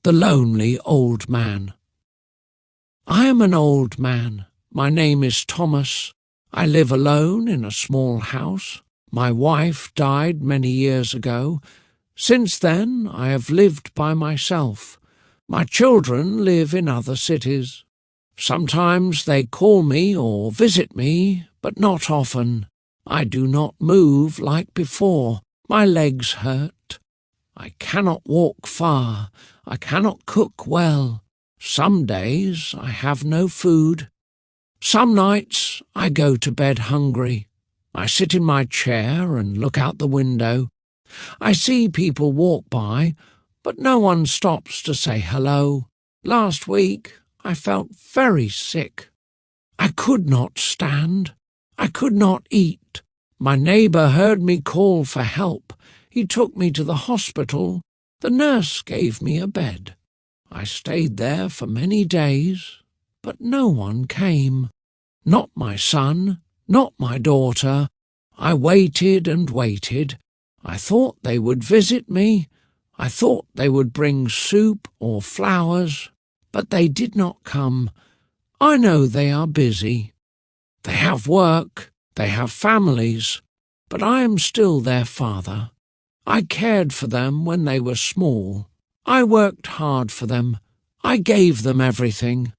The lonely old man. I am an old man. My name is Thomas. I live alone in a small house. My wife died many years ago. Since then, I have lived by myself. My children live in other cities. Sometimes they call me or visit me, but not often. I do not move like before. My legs hurt. I cannot walk far. I cannot cook well. Some days I have no food. Some nights I go to bed hungry. I sit in my chair and look out the window. I see people walk by, but no one stops to say hello. Last week I felt very sick. I could not stand. I could not eat. My neighbour heard me call for help. He took me to the hospital. The nurse gave me a bed. I stayed there for many days, but no one came. Not my son, not my daughter. I waited and waited. I thought they would visit me. I thought they would bring soup or flowers, but they did not come. I know they are busy. They have work, they have families, but I am still their father. I cared for them when they were small. I worked hard for them. I gave them everything.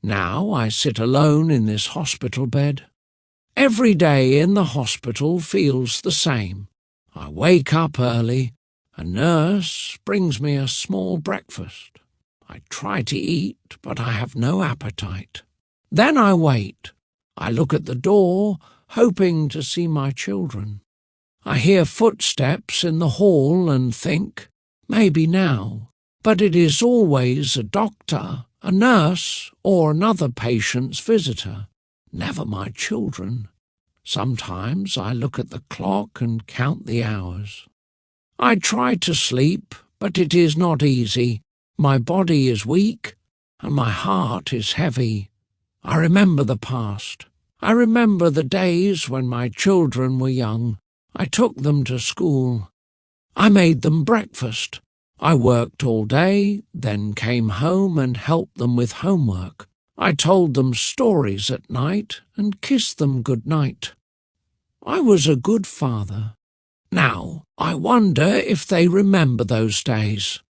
Now I sit alone in this hospital bed. Every day in the hospital feels the same. I wake up early. A nurse brings me a small breakfast. I try to eat, but I have no appetite. Then I wait. I look at the door, hoping to see my children. I hear footsteps in the hall and think, maybe now. But it is always a doctor, a nurse, or another patient's visitor, never my children. Sometimes I look at the clock and count the hours. I try to sleep, but it is not easy. My body is weak, and my heart is heavy. I remember the past. I remember the days when my children were young. I took them to school. I made them breakfast. I worked all day, then came home and helped them with homework. I told them stories at night and kissed them good night. I was a good father. Now, I wonder if they remember those days.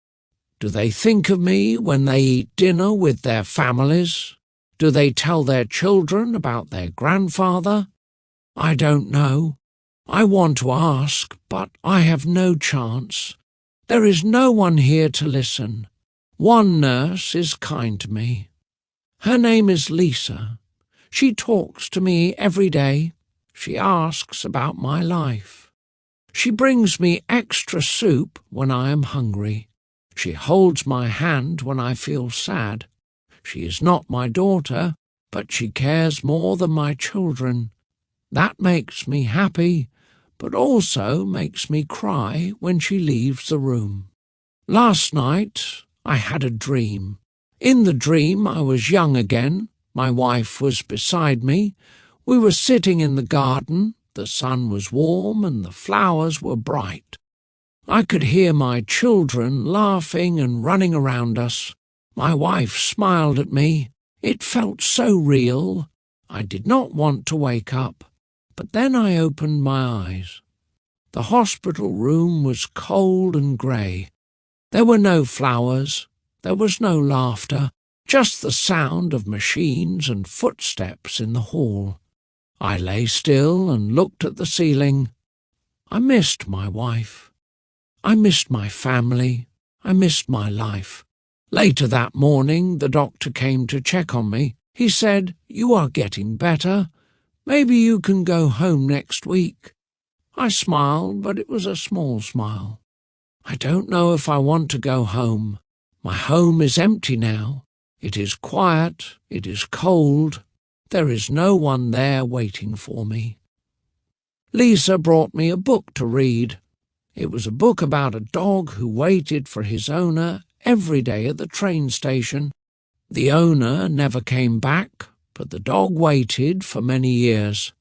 Do they think of me when they eat dinner with their families? Do they tell their children about their grandfather? I don't know. I want to ask, but I have no chance. There is no one here to listen. One nurse is kind to me. Her name is Lisa. She talks to me every day. She asks about my life. She brings me extra soup when I am hungry. She holds my hand when I feel sad. She is not my daughter, but she cares more than my children. That makes me happy, but also makes me cry when she leaves the room. Last night I had a dream. In the dream I was young again. My wife was beside me. We were sitting in the garden. The sun was warm and the flowers were bright. I could hear my children laughing and running around us. My wife smiled at me. It felt so real. I did not want to wake up. But then I opened my eyes. The hospital room was cold and grey. There were no flowers. There was no laughter, just the sound of machines and footsteps in the hall. I lay still and looked at the ceiling. I missed my wife. I missed my family. I missed my life. Later that morning, the doctor came to check on me. He said, "You are getting better. Maybe you can go home next week." I smiled, but it was a small smile. I don't know if I want to go home. My home is empty now. It is quiet. It is cold. There is no one there waiting for me. Lisa brought me a book to read. It was a book about a dog who waited for his owner every day at the train station. The owner never came back, but the dog waited for many years.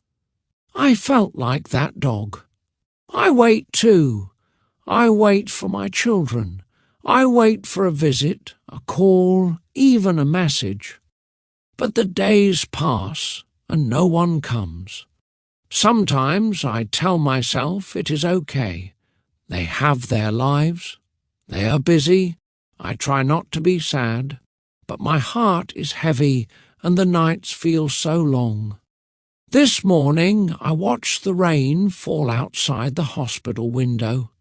I felt like that dog. I wait too. I wait for my children. I wait for a visit, a call, even a message. But the days pass and no one comes. Sometimes I tell myself it is okay. They have their lives. They are busy. I try not to be sad. But my heart is heavy and the nights feel so long. This morning I watched the rain fall outside the hospital window.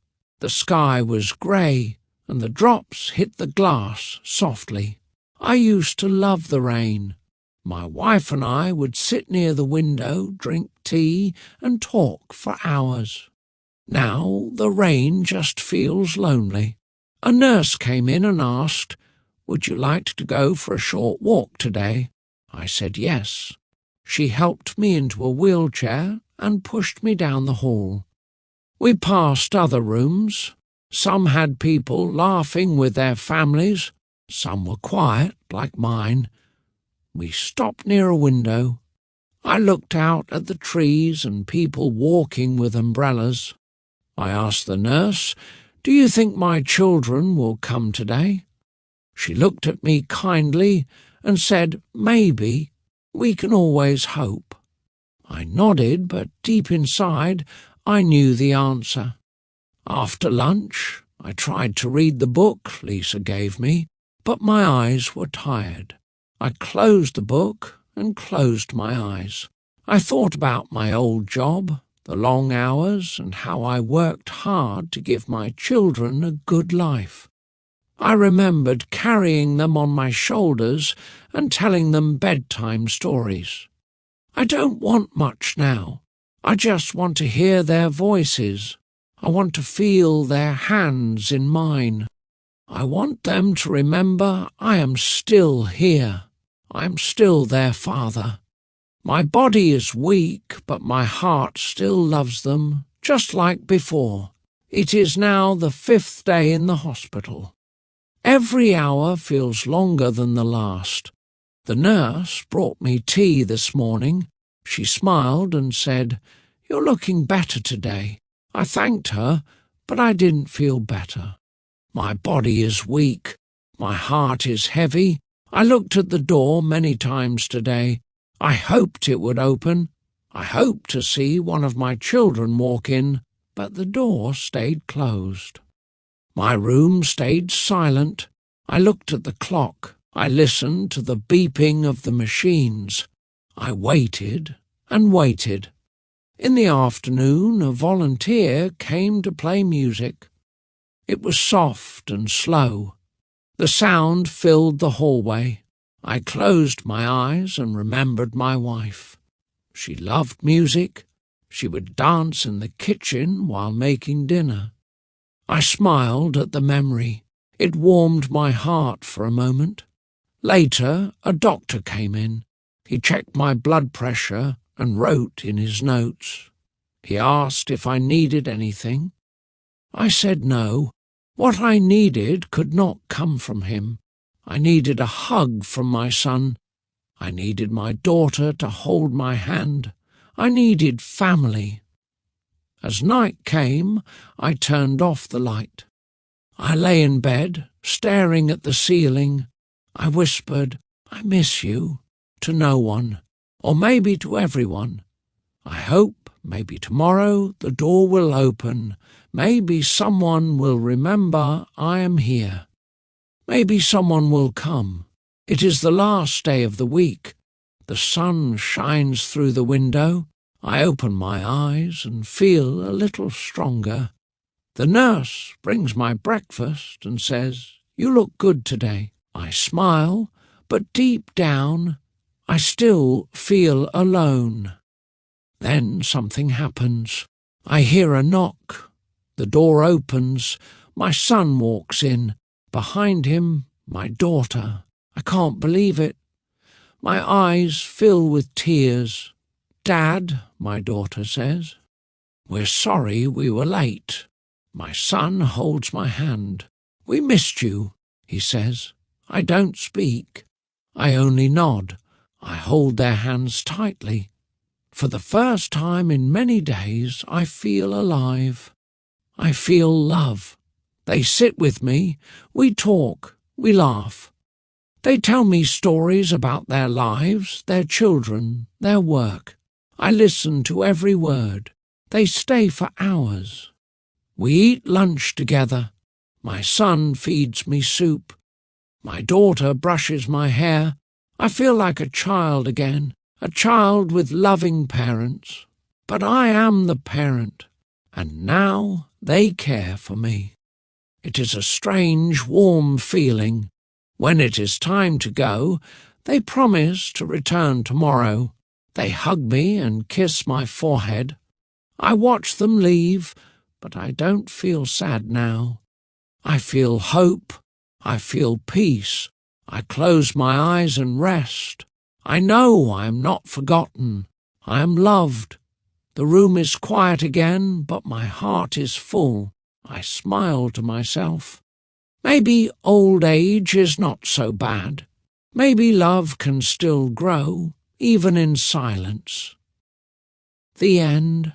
The sky was grey and the drops hit the glass softly. I used to love the rain. My wife and I would sit near the window, drink tea and talk for hours. Now the rain just feels lonely. A nurse came in and asked, "Would you like to go for a short walk today?" I said yes. She helped me into a wheelchair and pushed me down the hall. We passed other rooms. Some had people laughing with their families. Some were quiet, like mine. We stopped near a window. I looked out at the trees and people walking with umbrellas. I asked the nurse, "Do you think my children will come today?" She looked at me kindly and said, "Maybe. We can always hope." I nodded, but deep inside I knew the answer. After lunch, I tried to read the book Lisa gave me, but my eyes were tired. I closed the book and closed my eyes. I thought about my old job, the long hours, and how I worked hard to give my children a good life. I remembered carrying them on my shoulders and telling them bedtime stories. I don't want much now. I just want to hear their voices. I want to feel their hands in mine. I want them to remember I am still here. I am still their father. My body is weak, but my heart still loves them, just like before. It is now the 5th day in the hospital. Every hour feels longer than the last. The nurse brought me tea this morning. She smiled and said, "You're looking better today." I thanked her, but I didn't feel better. My body is weak. My heart is heavy. I looked at the door many times today. I hoped it would open. I hoped to see one of my children walk in, but the door stayed closed. My room stayed silent. I looked at the clock. I listened to the beeping of the machines. I waited and waited. In the afternoon, a volunteer came to play music. It was soft and slow. The sound filled the hallway. I closed my eyes and remembered my wife. She loved music. She would dance in the kitchen while making dinner. I smiled at the memory. It warmed my heart for a moment. Later, a doctor came in. He checked my blood pressure and wrote in his notes. He asked if I needed anything. I said no. What I needed could not come from him. I needed a hug from my son. I needed my daughter to hold my hand. I needed family. As night came, I turned off the light. I lay in bed, staring at the ceiling. I whispered, "I miss you," to no one, or maybe to everyone. I hope maybe tomorrow the door will open. Maybe someone will remember I am here. Maybe someone will come. It is the last day of the week. The sun shines through the window. I open my eyes and feel a little stronger. The nurse brings my breakfast and says, "You look good today." I smile, but deep down, I still feel alone. Then something happens. I hear a knock. The door opens. My son walks in. Behind him, my daughter. I can't believe it. My eyes fill with tears. "Dad," my daughter says. "We're sorry we were late." My son holds my hand. "We missed you," he says. I don't speak. I only nod. I hold their hands tightly. For the first time in many days, I feel alive. I feel love. They sit with me, we talk, we laugh. They tell me stories about their lives, their children, their work. I listen to every word. They stay for hours. We eat lunch together. My son feeds me soup. My daughter brushes my hair. I feel like a child again, a child with loving parents. But I am the parent, and now they care for me. It is a strange, warm feeling. When it is time to go, they promise to return tomorrow. They hug me and kiss my forehead. I watch them leave, but I don't feel sad now. I feel hope. I feel peace. I close my eyes and rest. I know I am not forgotten. I am loved. The room is quiet again, but my heart is full. I smile to myself. Maybe old age is not so bad. Maybe love can still grow, even in silence. The end.